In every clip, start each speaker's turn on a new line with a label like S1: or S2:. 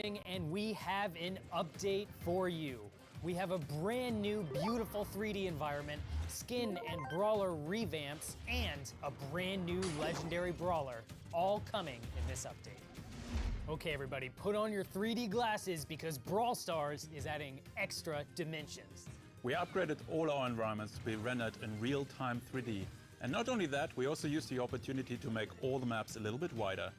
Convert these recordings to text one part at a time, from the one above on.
S1: And we have an update for you. We have a brand new, beautiful 3D environment, skin and brawler revamps, and a brand new legendary brawler, all coming in this update. Okay, everybody, put on your 3D glasses because Brawl Stars is adding extra dimensions.
S2: We upgraded all our environments to be rendered in real-time 3D. And not only that, we also used the opportunity to make all the maps a little bit wider.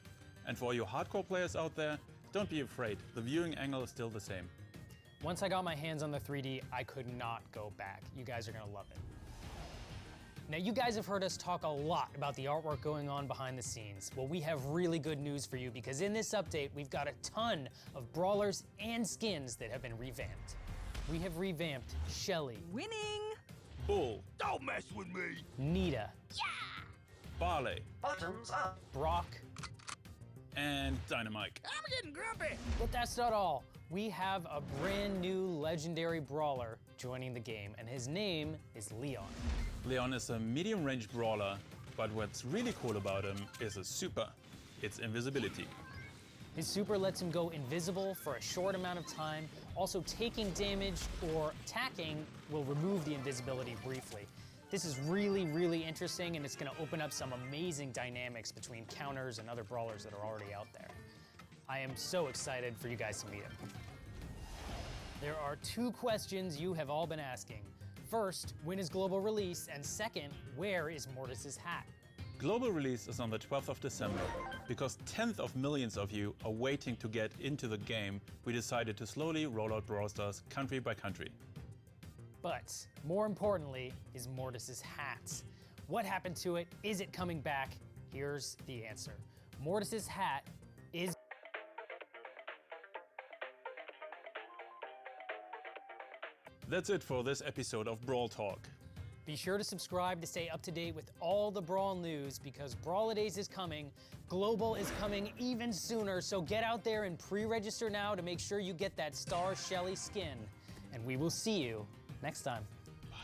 S2: And for all you hardcore players out there, don't be afraid, the viewing angle is still the same.
S1: Once I got my hands on the 3D, I could not go back. You guys are gonna love it. Now, you guys have heard us talk a lot about the artwork going on behind the scenes. Well, we have really good news for you because in this update, we've got a ton of brawlers and skins that have been revamped. We have revamped Shelly.
S3: Winning!
S2: Bull.
S4: Don't mess with me!
S1: Nita.
S3: Yeah!
S2: Barley.
S4: Bottoms up!
S1: Brock.
S2: And Dynamite.
S4: I'm getting grumpy!
S1: But that's not all. We have a brand new legendary brawler joining the game, and his name is Leon.
S2: Leon is a medium-range brawler, but what's really cool about him is a super. It's invisibility.
S1: His super lets him go invisible for a short amount of time. Also, taking damage or attacking will remove the invisibility briefly. This is really, really interesting, and it's gonna open up some amazing dynamics between counters and other brawlers that are already out there. I am so excited for you guys to meet him. There are two questions you have all been asking. First, when is global release? And second, where is Mortis's hat?
S2: Global release is on the 12th of December. Because tens of millions of you are waiting to get into the game, we decided to slowly roll out Brawl Stars country by country.
S1: But more importantly is Mortis's hat. What happened to it? Is it coming back? Here's the answer. Mortis's hat is...
S2: That's it for this episode of Brawl Talk.
S1: Be sure to subscribe to stay up to date with all the Brawl news because Brawladays is coming, Global is coming even sooner, so get out there and pre-register now to make sure you get that Star Shelly skin. And we will see you next time.
S2: Bye.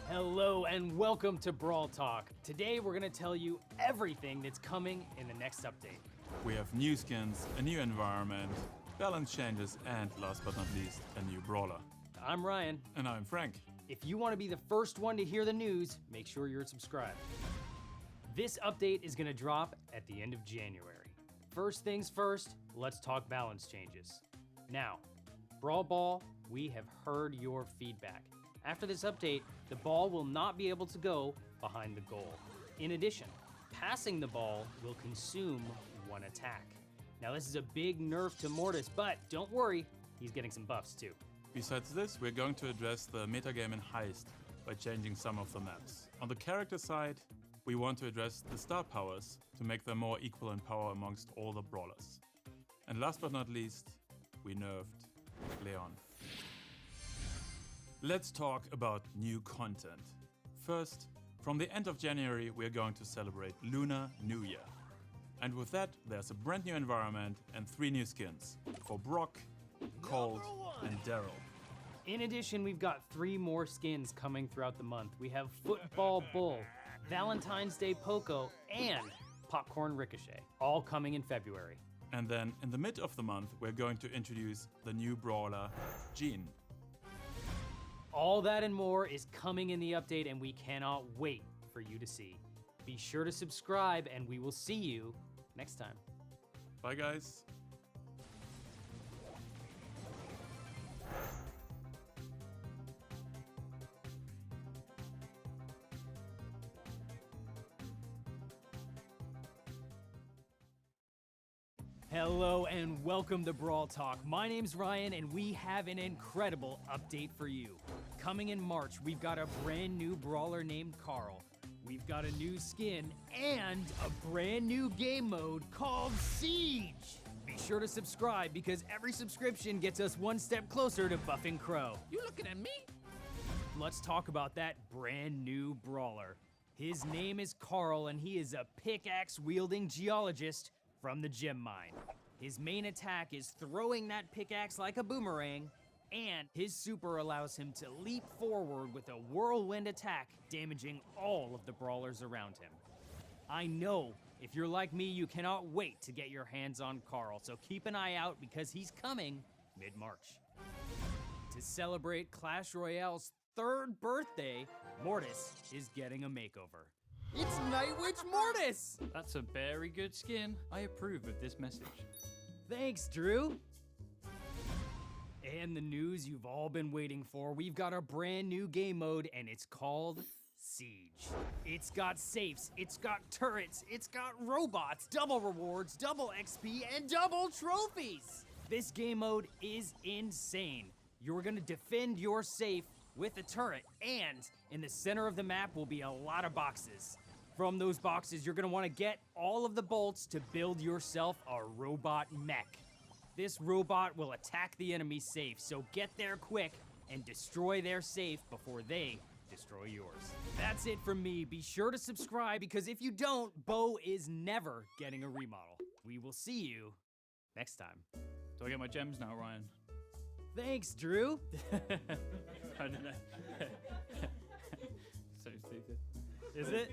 S1: Hello and welcome to Brawl Talk. Today we're gonna tell you everything that's coming in the next update.
S2: We have new skins, a new environment, balance changes, and last but not least, a new brawler.
S1: I'm Ryan.
S2: And I'm Frank.
S1: If you want to be the first one to hear the news, make sure you're subscribed. This update is gonna drop at the end of January. First things first, let's talk balance changes. Now, Brawl Ball, we have heard your feedback. After this update, the ball will not be able to go behind the goal. In addition, passing the ball will consume one attack. Now this is a big nerf to Mortis, but don't worry, he's getting some buffs too.
S2: Besides this, we're going to address the metagame in Heist by changing some of the maps. On the character side, we want to address the star powers to make them more equal in power amongst all the brawlers. And last but not least, we nerfed Leon. Let's talk about new content. First, from the end of January, we're going to celebrate Lunar New Year. And with that, there's a brand new environment and 3 new skins for Brock, Colt, and Daryl.
S1: In addition, we've got 3 more skins coming throughout the month. We have Football Bull, Valentine's Day Poco, and Popcorn Ricochet, all coming in February.
S2: And then in the mid of the month, we're going to introduce the new brawler, Jean.
S1: All that and more is coming in the update, and we cannot wait for you to see. Be sure to subscribe, and we will see you next time.
S2: Bye, guys.
S1: Hello and welcome to Brawl Talk. My name's Ryan and we have an incredible update for you. Coming in March, we've got a brand new brawler named Carl. We've got a new skin and a brand new game mode called Siege. Be sure to subscribe because every subscription gets us one step closer to buffing Crow.
S4: You looking at me?
S1: Let's talk about that brand new brawler. His name is Carl and he is a pickaxe wielding geologist from the gem mine. His main attack is throwing that pickaxe like a boomerang, and his super allows him to leap forward with a whirlwind attack, damaging all of the brawlers around him. I know, if you're like me, you cannot wait to get your hands on Carl, so keep an eye out because he's coming mid-March. To celebrate Clash Royale's 3rd birthday, Mortis is getting a makeover. It's Night Witch Mortis!
S3: That's a very good skin. I approve of this message.
S1: Thanks, Drew. And the news you've all been waiting for, we've got a brand new game mode and it's called Siege. It's got safes, it's got turrets, it's got robots, double rewards, double XP, and double trophies. This game mode is insane. You're gonna defend your safe with a turret, and in the center of the map will be a lot of boxes. From those boxes, you're gonna wanna get all of the bolts to build yourself a robot mech. This robot will attack the enemy safe, so get there quick and destroy their safe before they destroy yours. That's it from me. Be sure to subscribe because if you don't, Bo is never getting a remodel. We will see you next time.
S3: Do I get my gems now, Ryan?
S1: Thanks, Drew.
S3: I don't know. So stupid.
S1: Is it?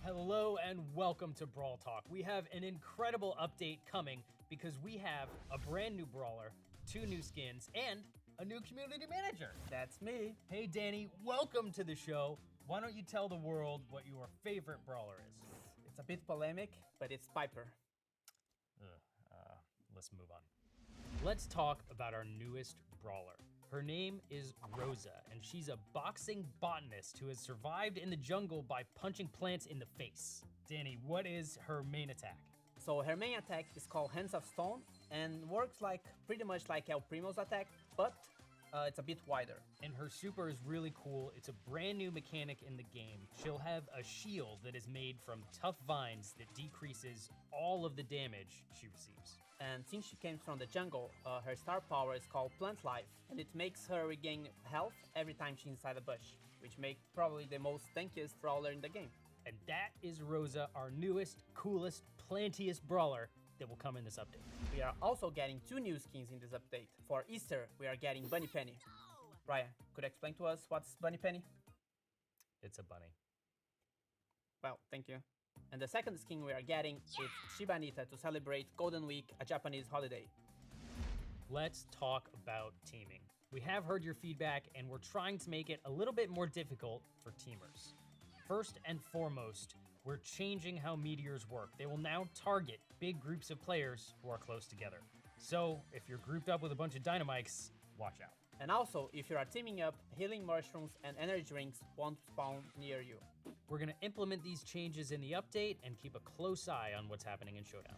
S1: Hello and welcome to Brawl Talk. We have an incredible update coming because we have a brand new brawler, 2 new skins, and a new community manager.
S5: That's me.
S1: Hey Danny, welcome to the show. Why don't you tell the world what your favorite brawler is?
S5: It's a bit polemic, but it's Piper.
S1: Let's move on. Let's talk about our newest brawler. Her name is Rosa, and she's a boxing botanist who has survived in the jungle by punching plants in the face. Danny, what is her main attack?
S5: So her main attack is called Hands of Stone and works pretty much like El Primo's attack, but it's a bit wider.
S1: And her super is really cool. It's a brand new mechanic in the game. She'll have a shield that is made from tough vines that decreases all of the damage she receives.
S5: And since she came from the jungle, her star power is called Plant Life, and it makes her regain health every time she's inside a bush, which makes probably the most tankiest brawler in the game.
S1: And that is Rosa, our newest, coolest, plantiest brawler that will come in this update.
S5: We are also getting 2 new skins in this update. For Easter, we are getting Bunny Penny. Ryan, could you explain to us what's Bunny Penny?
S1: It's a bunny.
S5: Well, thank you. And the second skin we are getting is Shiba Nita to celebrate Golden Week, a Japanese holiday.
S1: Let's talk about teaming. We have heard your feedback and we're trying to make it a little bit more difficult for teamers. First and foremost, we're changing how meteors work. They will now target big groups of players who are close together. So if you're grouped up with a bunch of dynamites, watch out.
S5: And also, if you are teaming up, healing mushrooms and energy drinks won't spawn near you.
S1: We're gonna implement these changes in the update and keep a close eye on what's happening in Showdown.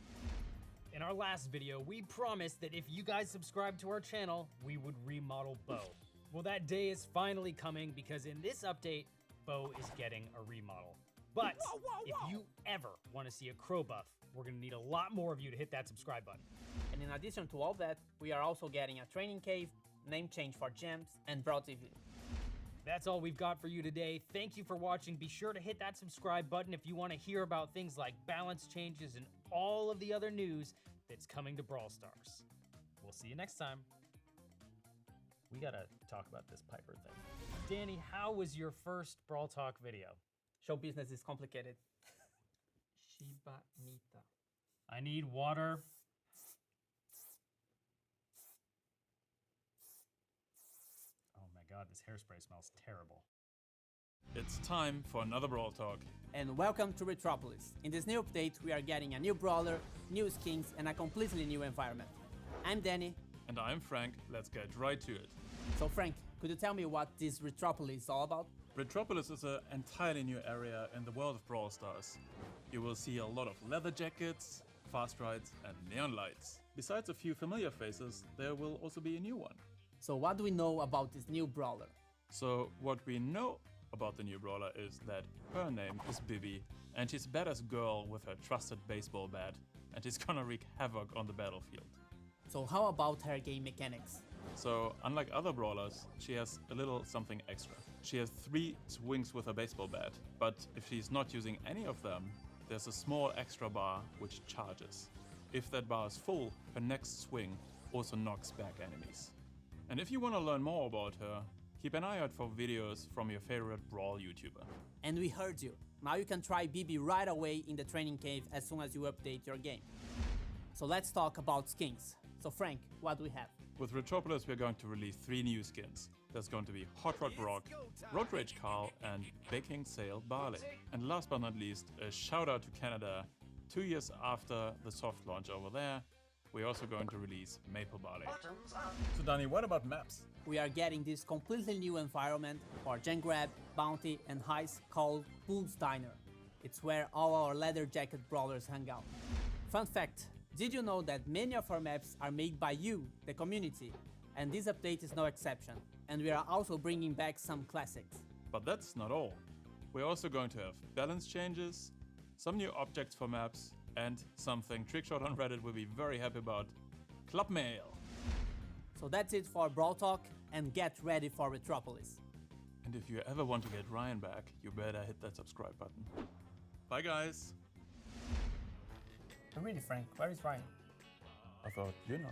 S1: In our last video, we promised that if you guys subscribe to our channel, we would remodel Bo. Well, that day is finally coming because in this update, Bo is getting a remodel. But if you ever want to see a crow buff, we're gonna need a lot more of you to hit that subscribe button.
S5: And in addition to all that, we are also getting a training cave, name change for gems, and Brawl TV.
S1: That's all we've got for you today. Thank you for watching. Be sure to hit that subscribe button if you want to hear about things like balance changes and all of the other news that's coming to Brawl Stars. We'll see you next time. We gotta talk about this Piper thing. Danny, how was your first Brawl Talk video?
S5: Show business is complicated. Shiba Nita.
S1: I need water. Oh my god, this hairspray smells terrible.
S2: It's time for another Brawl Talk.
S5: And welcome to Retropolis. In this new update, we are getting a new brawler, new skins, and a completely new environment. I'm Danny.
S2: And I'm Frank. Let's get right to it.
S5: So Frank, could you tell me what this Retropolis is all about?
S2: Retropolis is an entirely new area in the world of Brawl Stars. You will see a lot of leather jackets, fast rides, and neon lights. Besides a few familiar faces, there will also be a new one.
S5: So what do we know about this new brawler?
S2: So what we know about the new brawler is that her name is Bibi, and she's a badass girl with her trusted baseball bat, and she's gonna wreak havoc on the battlefield.
S5: So how about her game mechanics?
S2: So, unlike other brawlers, she has a little something extra. She has 3 swings with a baseball bat, but if she's not using any of them, there's a small extra bar which charges. If that bar is full, her next swing also knocks back enemies. And if you want to learn more about her, keep an eye out for videos from your favorite Brawl YouTuber.
S5: And we heard you. Now you can try BB right away in the training cave as soon as you update your game. So let's talk about skins. So Frank, what do we have?
S2: With Retropolis, we're going to release 3 new skins. There's going to be Hot Rod Brock, Road Rage Carl, and Baking Sale Barley. And last but not least, a shout out to Canada. 2 years after the soft launch over there, we're also going to release Maple Barley. So Danny, what about maps?
S5: We are getting this completely new environment for Gen Grab, Bounty, and Heist called Bull's Diner. It's where all our leather jacket brawlers hang out. Fun fact, did you know that many of our maps are made by you, the community? And this update is no exception. And we are also bringing back some classics.
S2: But that's not all. We're also going to have balance changes, some new objects for maps, and something Trickshot on Reddit will be very happy about, Club Mail.
S5: So that's it for Brawl Talk, and get ready for Retropolis.
S2: And if you ever want to get Ryan back, you better hit that subscribe button. Bye guys!
S5: Really, Frank, where is Ryan?
S2: I thought, you know.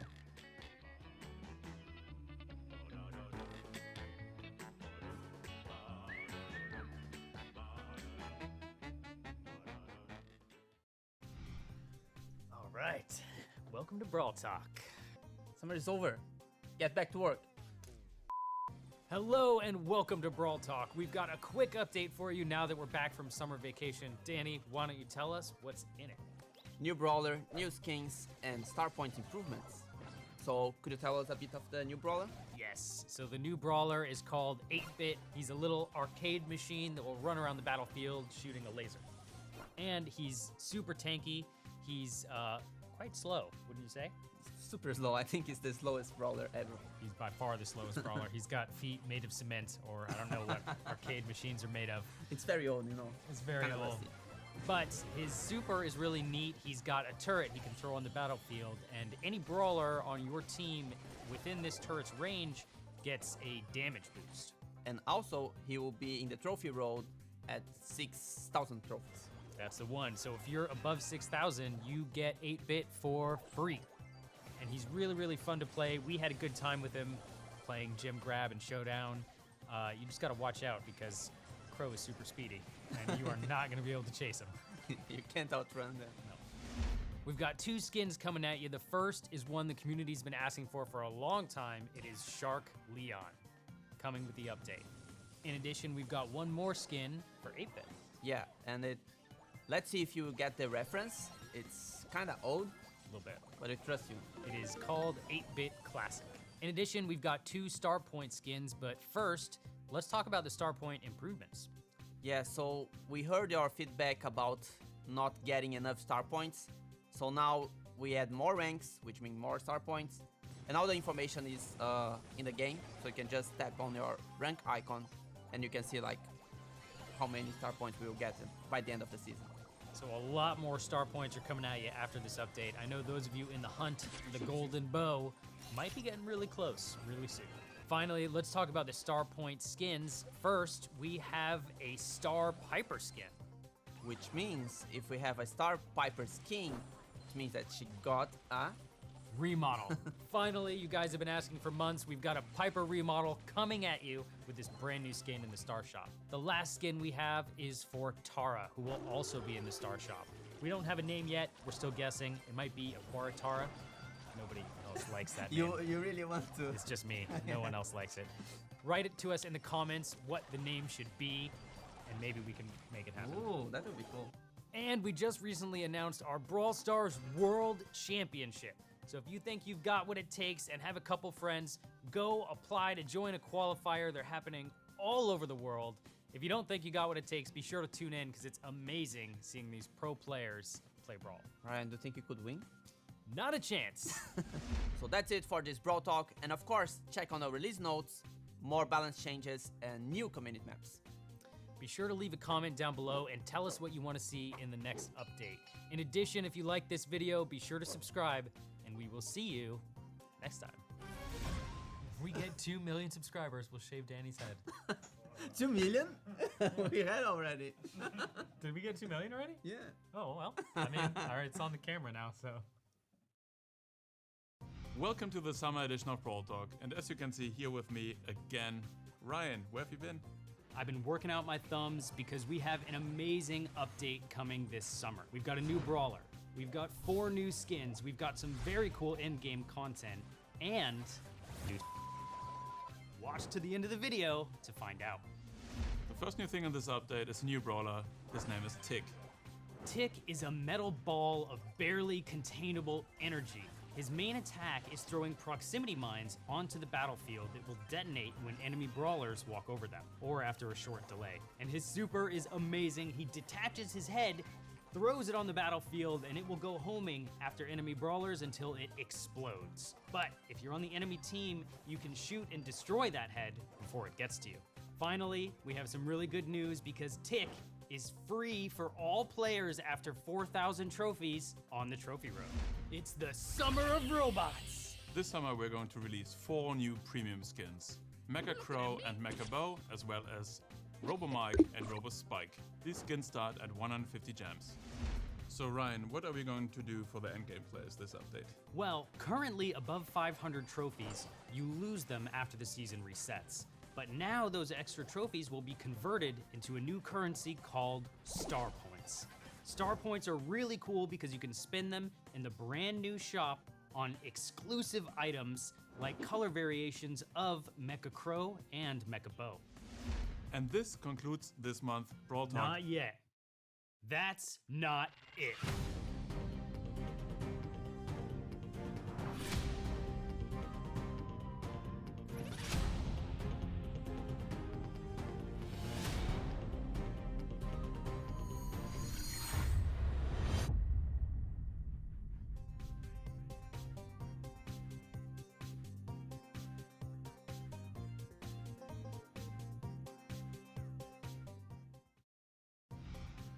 S1: All right, welcome to Brawl Talk.
S5: Summer is over. Get back to work.
S1: Hello and welcome to Brawl Talk. We've got a quick update for you now that we're back from summer vacation. Danny, why don't you tell us what's in it?
S5: New brawler, new skins, and star point improvements. So, could you tell us a bit of the new brawler?
S1: Yes, so the new brawler is called 8-Bit. He's a little arcade machine that will run around the battlefield shooting a laser. And he's super tanky. He's quite slow, wouldn't you say?
S5: Super slow. I think it's the slowest brawler ever.
S1: He's by far the slowest brawler. He's got feet made of cement, or I don't know what arcade machines are made of.
S5: It's very old, you know.
S1: It's very
S5: Kinda
S1: old.
S5: rusty.
S1: But his super is really neat. He's got a turret he can throw on the battlefield, and any brawler on your team within this turret's range gets a damage boost.
S5: And also, he will be in the trophy road at 6,000 trophies.
S1: That's the one. So if you're above 6,000, you get 8-Bit for free. And he's really, really fun to play. We had a good time with him playing Gym Grab and Showdown. You just gotta watch out because Crow is super speedy, and you are not gonna be able to chase him.
S5: You can't outrun them.
S1: We've got 2 skins coming at you. The first is one the community's been asking for a long time. It is Shark Leon, coming with the update. In addition, we've got one more skin for 8-Bit.
S5: Yeah, and let's see if you get the reference. It's kind of old,
S1: A little bit.
S5: but I trust you.
S1: It is called 8-Bit Classic. In addition, we've got 2 Star Point skins, but first, let's talk about the Star Point improvements.
S5: Yeah, so we heard your feedback about not getting enough star points. So now we add more ranks, which means more star points. And all the information is in the game. So you can just tap on your rank icon and you can see like how many star points we will get by the end of the season.
S1: So a lot more Star Points are coming at you after this update. I know those of you in the hunt for the golden bow might be getting really close really soon. Finally, let's talk about the Star Point skins. First, we have a Star Piper skin.
S5: Which means if we have a Star Piper skin, it means that she got a
S1: Remodel. Finally, you guys have been asking for months. We've got a Piper remodel coming at you with this brand new skin in the Star Shop. The last skin we have is for Tara, who will also be in the Star Shop. We don't have a name yet. We're still guessing. It might be Aquara Tara. Nobody else likes that name.
S5: You really want to?
S1: It's just me. No one else likes it. Write it to us in the comments what the name should be, and maybe we can make it happen.
S5: Ooh, that would be cool.
S1: And we just recently announced our Brawl Stars World Championship. So if you think you've got what it takes and have a couple friends, go apply to join a qualifier. They're happening all over the world. If you don't think you got what it takes, be sure to tune in because it's amazing seeing these pro players play Brawl.
S5: Ryan, do you think you could win?
S1: Not a chance.
S5: So that's it for this Brawl Talk. And of course, check on our release notes, more balance changes, and new community maps.
S1: Be sure to leave a comment down below and tell us what you want to see in the next update. In addition, if you like this video, be sure to subscribe, and we will see you next time.
S6: If we get 2 million subscribers, we'll shave Danny's head.
S5: 2 million? We had already.
S6: Did we get 2 million already?
S5: Yeah.
S6: Oh, well. I mean, all right, it's on the camera now, so.
S2: Welcome to the summer edition of Brawl Talk, and as you can see here with me again, Ryan, where have you been?
S1: I've been working out my thumbs because we have an amazing update coming this summer. We've got a new Brawler, we've got 4 new skins, we've got some very cool in-game content, and new. Watch to the end of the video to find out.
S2: The first new thing in this update is a new brawler. His name is Tick.
S1: Tick is a metal ball of barely containable energy. His main attack is throwing proximity mines onto the battlefield that will detonate when enemy brawlers walk over them, or after a short delay. And his super is amazing. He detaches his head, throws it on the battlefield, and it will go homing after enemy brawlers until it explodes. But if you're on the enemy team, you can shoot and destroy that head before it gets to you. Finally, we have some really good news because Tick is free for all players after 4,000 trophies on the trophy road. It's the summer of robots.
S2: This summer we're going to release 4 new premium skins. Mecha Crow and Mecha Bow, as well as Robo Mike and Robo Spike. These skins start at 150 gems. So Ryan, what are we going to do for the endgame players this update?
S1: Well, currently above 500 trophies, you lose them after the season resets. But now those extra trophies will be converted into a new currency called Star Points. Star Points are really cool because you can spend them in the brand new shop on exclusive items like color variations of Mecha Crow and Mecha Bow.
S2: And this concludes this month Brawl Talk.
S1: Not yet. That's not it.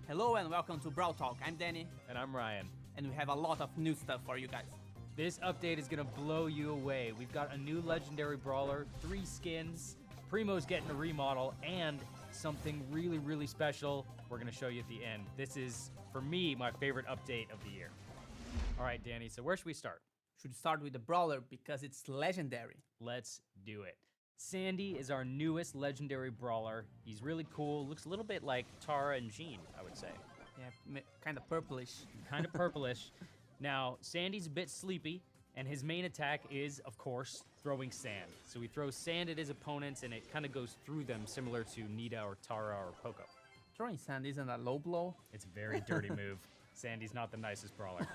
S5: Hello and welcome to Brawl Talk. I'm Danny,
S6: And I'm Ryan.
S5: and we have a lot of new stuff for you guys.
S1: This update is gonna blow you away. We've got a new legendary brawler, 3 skins, Primo's getting a remodel, and something really, really special we're gonna show you at the end. This is, for me, my favorite update of the year. All right, Danny, so where should we start?
S5: Should start with the Brawler because it's legendary.
S1: Let's do it. Sandy is our newest legendary brawler. He's really cool, looks a little bit like Tara and Jean, I would say.
S5: Yeah, kind of purplish.
S1: Kind of purplish. Now, Sandy's a bit sleepy, and his main attack is, of course, throwing sand. So he throws sand at his opponents, and it kind of goes through them, similar to Nita or Tara or Poco.
S5: Throwing sand isn't a low blow.
S1: It's a very dirty move. Sandy's not the nicest brawler.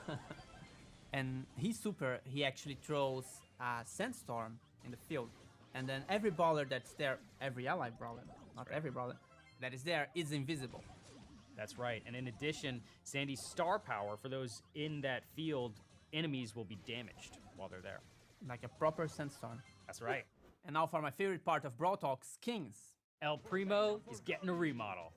S5: And his super, he actually throws a sandstorm in the field. And then every brawler that's there, every ally brawler, not every brawler, that is there is invisible.
S1: That's right. And in addition, Sandy's star power, for those in that field, enemies will be damaged while they're there.
S5: Like a proper sandstorm.
S1: That's right.
S5: And now for my favorite part of Brawl Talk, skins.
S1: El Primo is getting a remodel.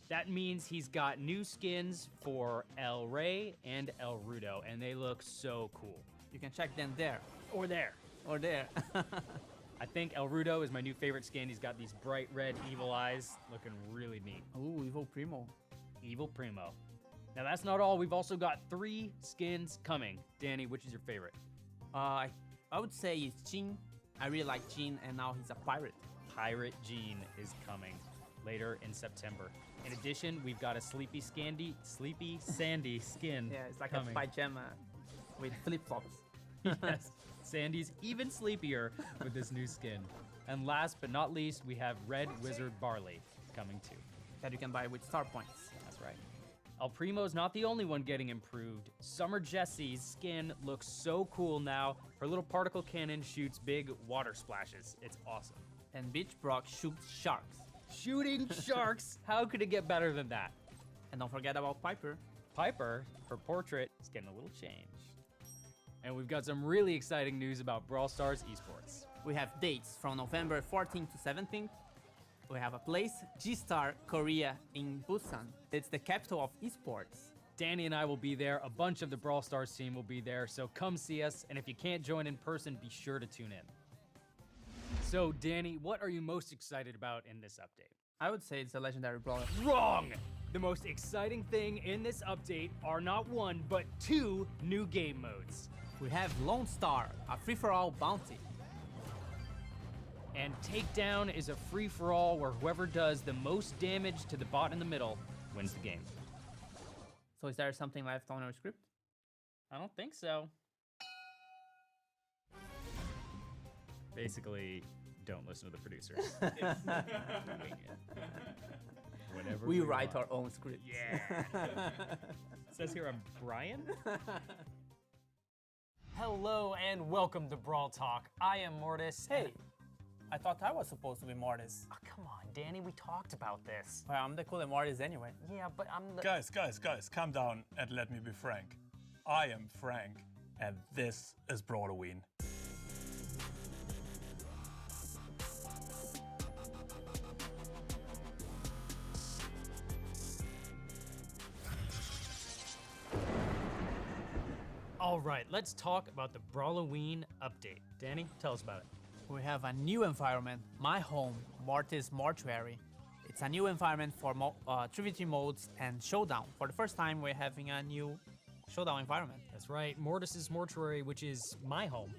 S1: That means he's got new skins for El Rey and El Rudo, and they look so cool.
S5: You can check them there.
S1: Or there.
S5: Or there.
S1: I think El Rudo is my new favorite skin. He's got these bright red evil eyes, looking really neat.
S5: Ooh, Evil Primo.
S1: Evil Primo. Now that's not all. We've also got 3 skins coming. Danny, which is your favorite?
S5: I would say it's Jean. I really like Jean, and now he's a pirate.
S1: Pirate Jean is coming later in September. In addition, we've got a Sleepy Sandy skin.
S5: Yeah, it's like
S1: coming.
S5: a pajama with flip-flops.
S1: Yes, Sandy's even sleepier with this new skin. And last but not least, we have Red Wizard Barley coming too.
S5: That you can buy with star points.
S1: That's right. El Primo's not the only one getting improved. Summer Jessie's skin looks so cool now. Her little particle cannon shoots big water splashes. It's awesome.
S5: And Beach Brock shoots sharks.
S1: Shooting sharks? How could it get better than that?
S5: And don't forget about Piper.
S1: Piper, her portrait, is getting a little change. And we've got some really exciting news about Brawl Stars esports.
S5: We have dates from November 14th to 17th. We have a place, G-Star Korea in Busan. It's the capital of esports.
S1: Danny and I will be there. A bunch of the Brawl Stars team will be there. So come see us. And if you can't join in person, be sure to tune in. So, Danny, what are you most excited about in this update?
S5: I would say it's a legendary brawler.
S1: Wrong! The most exciting thing in this update are not one, but two new game modes.
S5: We have Lone Star, a free-for-all bounty.
S1: And Takedown is a free-for-all where whoever does the most damage to the bot in the middle wins the game.
S5: So is there something left on our script?
S1: I don't think so. Basically, don't listen to the producers. Whenever
S5: We write our own script.
S1: Yeah. It says here I'm Brian. Hello and welcome to Brawl Talk. I am Mortis.
S5: Hey, I thought I was supposed to be Mortis.
S1: Oh, come on, Danny. We talked about this.
S5: Well, I'm the cooler Mortis anyway.
S1: Yeah, but I'm the...
S2: Guys, calm down and let me be frank. I am Frank, and this is Brawloween.
S1: All right, let's talk about the Brawloween update. Danny, tell us about it.
S5: We have a new environment, my home, Mortis Mortuary. It's a new environment for 3v3 modes and Showdown. For the first time, we're having a new Showdown environment.
S1: That's right, Mortis's Mortuary, which is my home.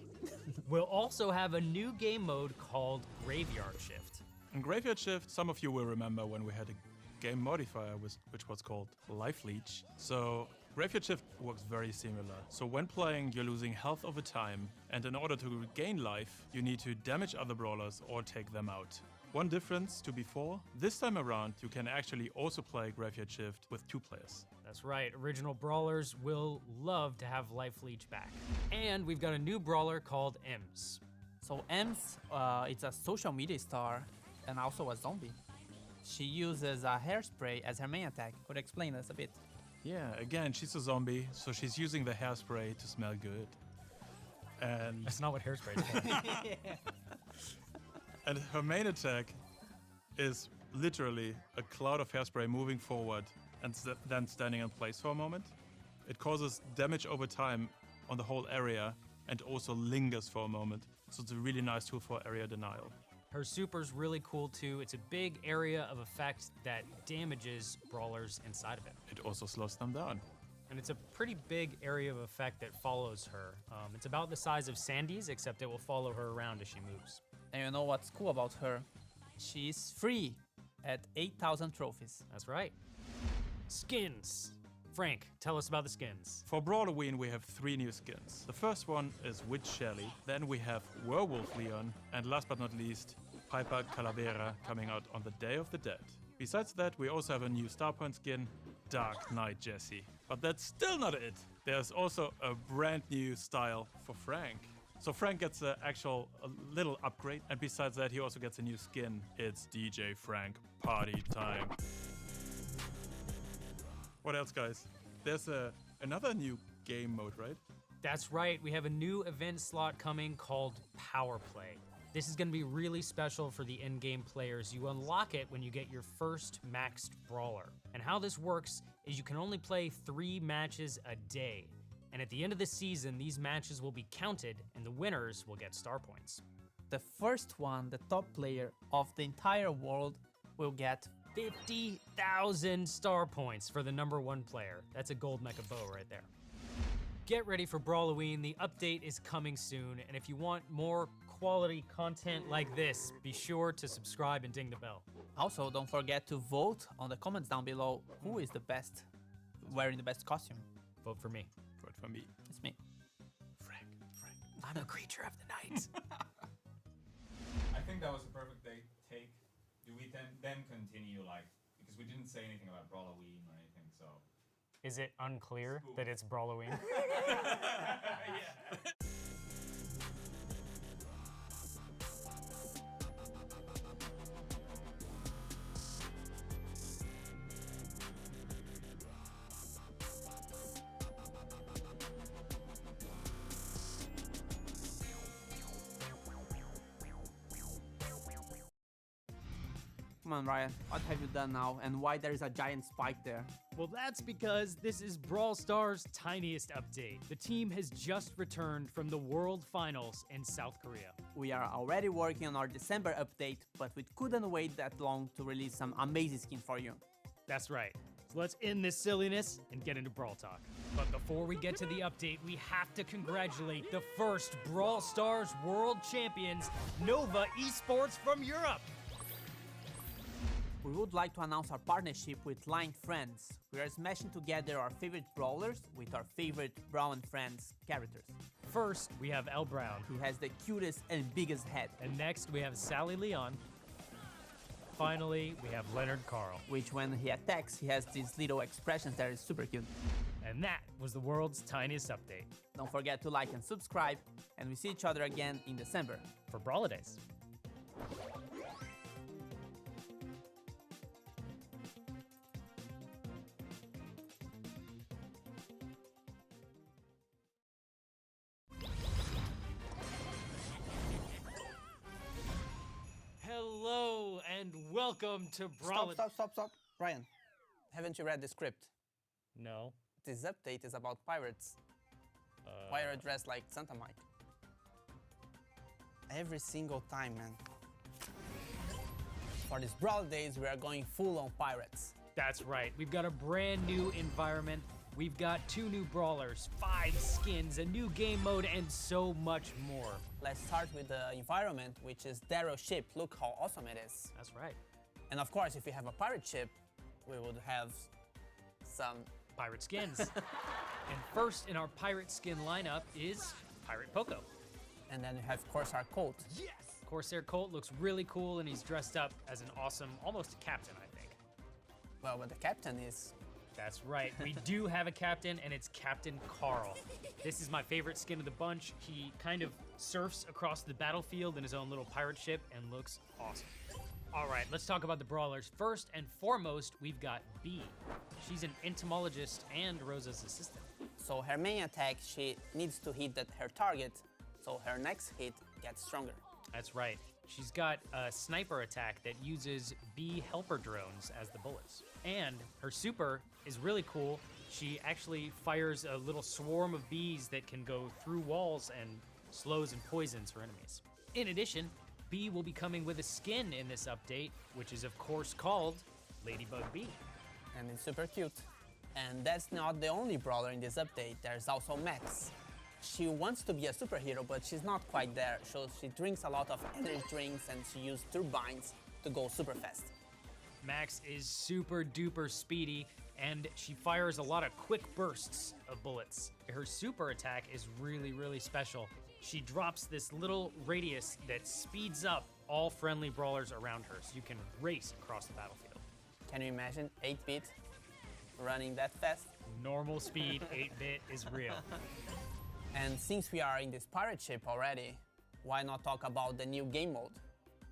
S1: We'll also have a new game mode called Graveyard Shift.
S2: In Graveyard Shift, some of you will remember when we had a game modifier which was called Life Leech. So Graveyard Shift works very similar. So when playing, you're losing health over time, and in order to regain life, you need to damage other brawlers or take them out. One difference to before, this time around, you can actually also play Graveyard Shift with 2 players.
S1: That's right, original brawlers will love to have Life Leech back. And we've got a new brawler called Ems.
S5: So Ems, it's a social media star and also a zombie. She uses a hairspray as her main attack. Could you explain us a bit?
S2: Yeah, again, she's a zombie, so she's using the hairspray to smell good. And
S1: That's not what hairspray is for.
S2: And her main attack is literally a cloud of hairspray moving forward and then standing in place for a moment. It causes damage over time on the whole area and also lingers for a moment. So it's a really nice tool for area denial.
S1: Her super's really cool too. It's a big area of effect that damages brawlers inside of it.
S2: It also slows them down.
S1: And it's a pretty big area of effect that follows her. It's about the size of Sandy's, except it will follow her around as she moves.
S5: And you know what's cool about her? She's free at 8,000 trophies.
S1: That's right. Skins. Frank, tell us about the skins.
S2: For Brawloween, we have 3 new skins. The first one is Witch Shelly, then we have Werewolf Leon, and last but not least, Piper Calavera coming out on the Day of the Dead. Besides that, we also have a new Star Point skin, Dark Knight Jesse. But that's still not it. There's also a brand new style for Frank. So Frank gets a little upgrade, and besides that, he also gets a new skin. It's DJ Frank Party Time. What else, guys? There's another new game mode, right?
S1: That's right, we have a new event slot coming called Power Play. This is going to be really special for the in-game players. You unlock it when you get your first maxed brawler. And how this works is you can only play 3 matches a day. And at the end of the season, these matches will be counted and the winners will get star points.
S5: The first one, the top player of the entire world, will get
S1: 50,000 star points for the #1 player. That's a gold mecha bow right there. Get ready for Brawloween. The update is coming soon. And if you want more quality content like this, be sure to subscribe and ding the bell.
S5: Also, don't forget to vote on the comments down below who is the best, wearing the best costume.
S1: Vote for me.
S2: Vote for me.
S5: It's me.
S2: Frank.
S1: I'm a creature of the night.
S7: I think that was a perfect take. Do we then continue, like, because we didn't say anything about Brawloween or anything, so...
S1: Is it unclear that it's Brawloween?
S5: Come Come on, Ryan, what have you done now, and why there is a giant spike there?
S1: Well, that's because this is Brawl Stars' tiniest update. The team has just returned from the World Finals in South Korea.
S5: We are already working on our December update, but we couldn't wait that long to release some amazing skins for you.
S1: That's right. So let's end this silliness and get into Brawl Talk. But before we get to the update, we have to congratulate the first Brawl Stars World Champions, Nova Esports from Europe.
S5: We would like to announce our partnership with Line Friends. We are smashing together our favorite brawlers with our favorite Brawl and Friends characters.
S1: First, we have El Brown.
S5: He has the cutest and biggest head,
S1: And next, we have Sally Leon. Finally, we have Leonard Carl.
S5: which when he attacks, he has these little expressions that is super cute.
S1: And that was the world's tiniest update
S5: Don't forget to like and subscribe, and we see each other again in December.
S1: for Brawladays. Hello and welcome to Brawl.
S5: Stop. Ryan, haven't you read the script?
S1: No.
S5: This update is about pirates. Why are you dressed like Santa Mike? Every single time, man. For these Brawl days, we are going full on pirates.
S1: That's right. We've got a brand new environment. We've got 2 new brawlers, 5 skins, a new game mode, and so much more.
S5: Let's start with the environment, which is Darrow's ship. Look how awesome it is.
S1: That's right.
S5: And of course, if we have a pirate ship, we would have some...
S1: Pirate skins. And first in our pirate skin lineup is Pirate Poco.
S5: And then we have Corsair Colt.
S1: Corsair Colt looks really cool and he's dressed up as an awesome, almost a captain, I think.
S5: Well, but the captain is...
S1: That's right. We do have a captain, and it's Captain Carl. This is my favorite skin of the bunch. He kind of surfs across the battlefield in his own little pirate ship and looks awesome. All right, let's talk about the brawlers. First and foremost, we've got Bee. She's an entomologist and Rosa's assistant.
S5: So her main attack, she needs to hit her target, so her next hit gets stronger.
S1: That's right. She's got a sniper attack that uses bee helper drones as the bullets. And her super is really cool. She actually fires a little swarm of bees that can go through walls and slows and poisons her enemies. In addition, Bee will be coming with a skin in this update, which is of course called Ladybug Bee.
S5: And it's super cute. And that's not the only brawler in this update. There's also Max. She wants to be a superhero, but she's not quite there. So she drinks a lot of energy drinks and she uses turbines to go super fast.
S1: Max is super duper speedy and she fires a lot of quick bursts of bullets. Her super attack is really, really special. She drops this little radius that speeds up all friendly brawlers around her so you can race across the battlefield.
S5: Can you imagine 8-bit running that fast?
S1: Normal speed 8-bit is real.
S5: And since we are in this pirate ship already, why not talk about the new game mode?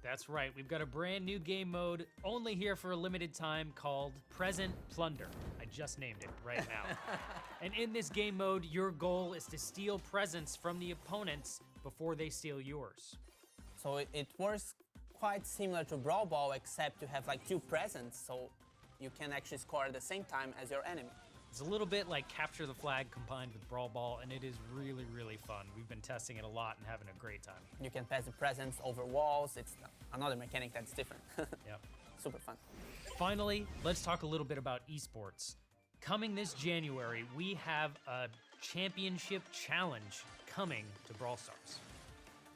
S1: That's right, we've got a brand new game mode only here for a limited time called Present Plunder. I just named it right now. And in this game mode, your goal is to steal presents from the opponents before they steal yours.
S5: So it works quite similar to Brawl Ball, except you have like 2 presents, so you can actually score at the same time as your enemy.
S1: It's a little bit like Capture the Flag combined with Brawl Ball, and it is really, really fun. We've been testing it a lot and having a great time.
S5: You can pass the presents over walls. It's another mechanic that's different.
S1: Yep.
S5: Super fun.
S1: Finally, let's talk a little bit about esports. Coming this January, we have a championship challenge coming to Brawl Stars.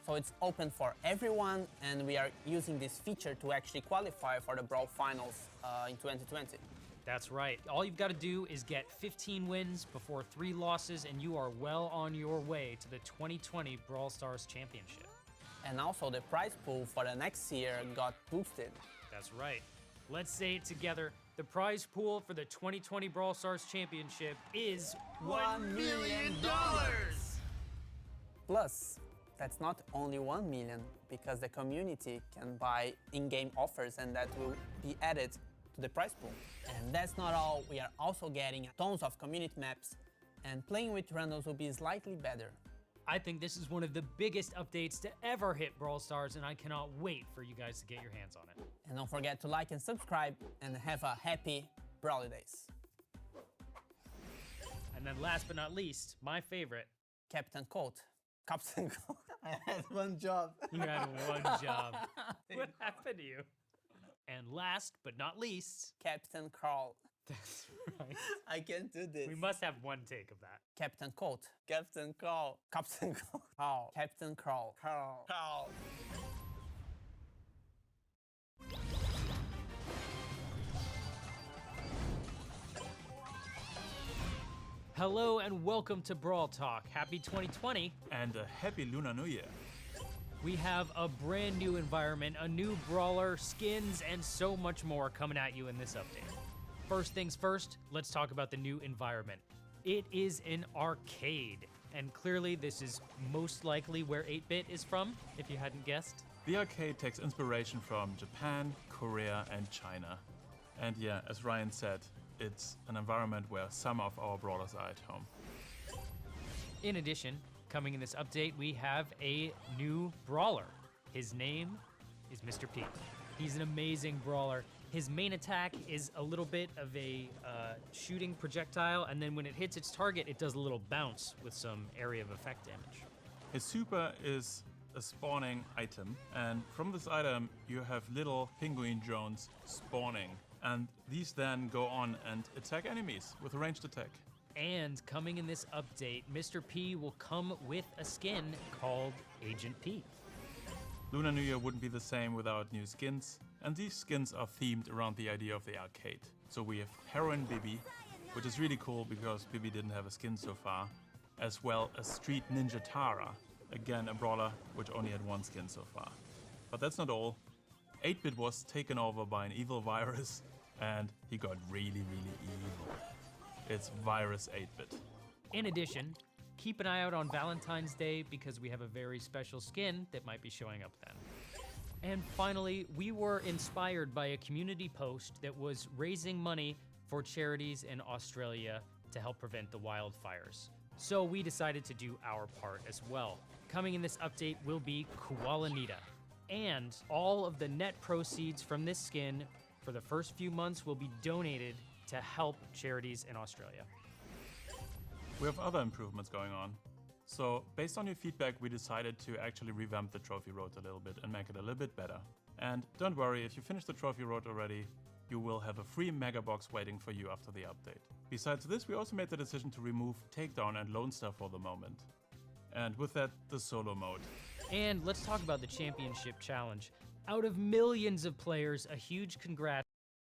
S5: So it's open for everyone, and we are using this feature to actually qualify for the Brawl Finals in 2020.
S1: That's right. All you've got to do is get 15 wins before 3 losses, and you are well on your way to the 2020 Brawl Stars Championship.
S5: And also the prize pool for the next year got boosted.
S1: That's right. Let's say it together. The prize pool for the 2020 Brawl Stars Championship is $1 million!
S5: Plus, that's not only 1 million, because the community can buy in-game offers and that will be added to the prize pool. And that's not all, we are also getting tons of community maps, and playing with randoms will be slightly better.
S1: I think this is one of the biggest updates to ever hit Brawl Stars, and I cannot wait for you guys to get your hands on it.
S5: And don't forget to like and subscribe and have a happy Brawly days.
S1: And then last but not least, my favorite.
S5: Captain Colt. Captain Colt. I had one job.
S1: You had one job. What happened to you? And last but not least,
S5: Captain Crawl.
S1: that's right.
S5: I can't do this.
S1: We must have one take of that.
S5: Captain Colt. Captain Crawl. Captain Crawl. Crawl. Captain Crawl. Crawl. Crawl.
S1: Hello and welcome to Brawl Talk. Happy 2020.
S2: And a happy Lunar New Year.
S1: We have a brand new environment, a new brawler, skins, and so much more coming at you in this update. First things first, let's talk about the new environment. It is an arcade, and clearly this is most likely where 8-Bit is from, if you hadn't guessed.
S2: The arcade takes inspiration from Japan, Korea, and China. And yeah, as Ryan said, it's an environment where some of our brawlers are at home.
S1: In addition, coming in this update, we have a new brawler. His name is Mr. P. He's an amazing brawler. His main attack is a little bit of a shooting projectile, and then when it hits its target, it does a little bounce with some area of effect damage.
S2: His super is a spawning item, and from this item you have little penguin drones spawning, and these then go on and attack enemies with a ranged attack.
S1: And coming in this update, Mr. P will come with a skin called Agent P.
S2: Lunar New Year wouldn't be the same without new skins, and these skins are themed around the idea of the arcade. So we have Heroine Bibi, which is really cool because Bibi didn't have a skin so far, as well as Street Ninja Tara, again a brawler which only had one skin so far. But that's not all. 8-Bit was taken over by an evil virus, and he got really, really evil. It's Virus 8-Bit.
S1: In addition, keep an eye out on Valentine's Day because we have a very special skin that might be showing up then. And finally, we were inspired by a community post that was raising money for charities in Australia to help prevent the wildfires. So we decided to do our part as well. Coming in this update will be Koalanita. And all of the net proceeds from this skin for the first few months will be donated to help charities in Australia.
S2: We have other improvements going on. So based on your feedback, we decided to actually revamp the trophy road a little bit and make it a little bit better. And don't worry, if you finish the trophy road already, you will have a free mega box waiting for you after the update. Besides this, we also made the decision to remove Takedown and Lone Star for the moment. And with that, the solo mode.
S1: And let's talk about the championship challenge. Out of millions of players, a huge congrats